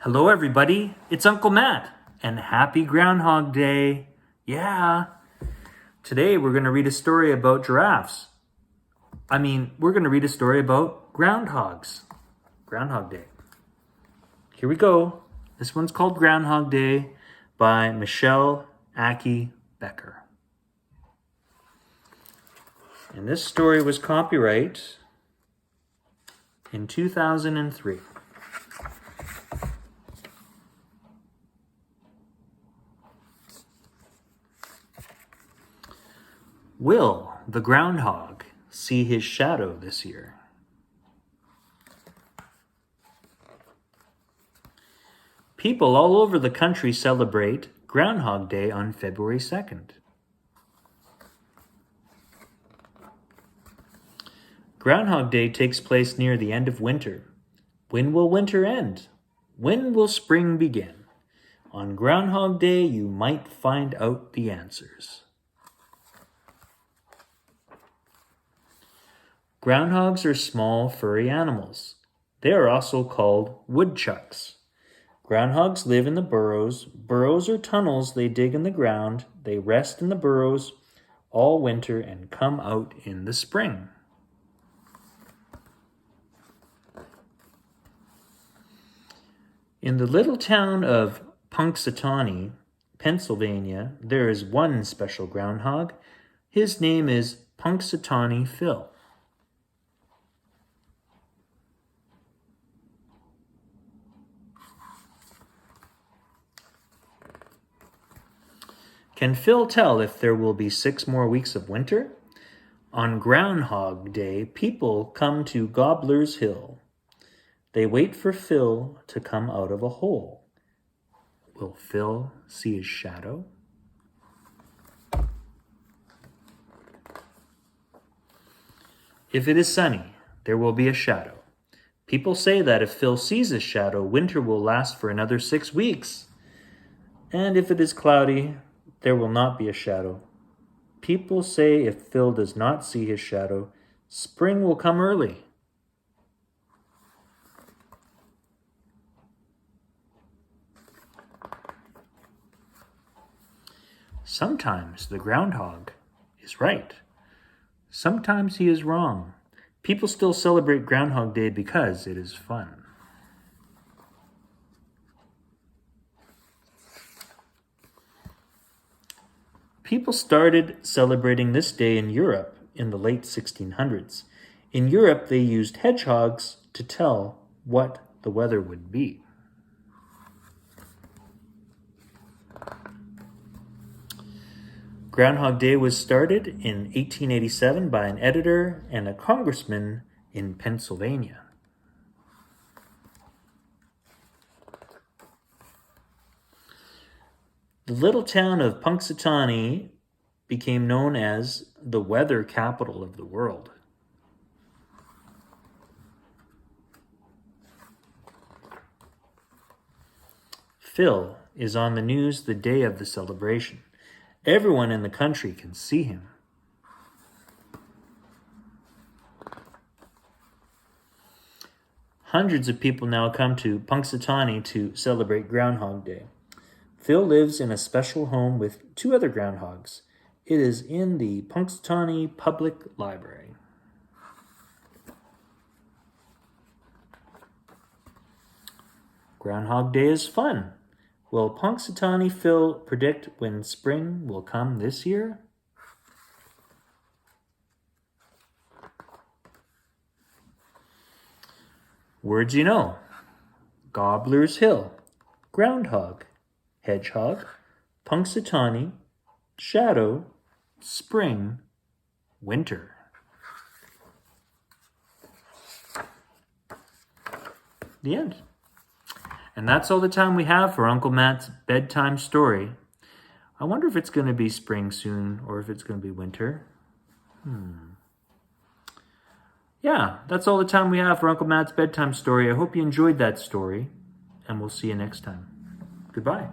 Hello, everybody. It's Uncle Matt, and happy Groundhog Day. Yeah. Today, we're going to read a story about giraffes. We're going to read a story about groundhogs. Groundhog Day. Here we go. This one's called Groundhog Day by Michelle Aki Becker. And this story was copyright in 2003. Will the groundhog see his shadow this year? People all over the country celebrate Groundhog Day on February 2nd. Groundhog Day takes place near the end of winter. When will winter end? When will spring begin? On Groundhog Day, you might find out the answers. Groundhogs are small, furry animals. They are also called woodchucks. Groundhogs live in the burrows. Burrows are tunnels they dig in the ground. They rest in the burrows all winter and come out in the spring. In the little town of Punxsutawney, Pennsylvania, there is one special groundhog. His name is Punxsutawney Phil. Can Phil tell if there will be 6 more weeks of winter? On Groundhog Day, people come to Gobbler's Hill. They wait for Phil to come out of a hole. Will Phil see his shadow? If it is sunny, there will be a shadow. People say that if Phil sees his shadow, winter will last for another 6 weeks. And if it is cloudy, there will not be a shadow. People say if Phil does not see his shadow, spring will come early. Sometimes the groundhog is right. Sometimes he is wrong. People still celebrate Groundhog Day because it is fun. People started celebrating this day in Europe in the late 1600s. In Europe, they used hedgehogs to tell what the weather would be. Groundhog Day was started in 1887 by an editor and a congressman in Pennsylvania. The little town of Punxsutawney became known as the weather capital of the world. Phil is on the news the day of the celebration. Everyone in the country can see him. Hundreds of people now come to Punxsutawney to celebrate Groundhog Day. Phil lives in a special home with 2 other groundhogs. It is in the Punxsutawney Public Library. Groundhog Day is fun. Will Punxsutawney Phil predict when spring will come this year? Words you know: Gobbler's Hill, groundhog, hedgehog, Punxsutawney, shadow, spring, winter. The end. And that's all the time we have for Uncle Matt's bedtime story. I wonder if it's going to be spring soon or if it's going to be winter. Yeah, that's all the time we have for Uncle Matt's bedtime story. I hope you enjoyed that story, and we'll see you next time. Goodbye.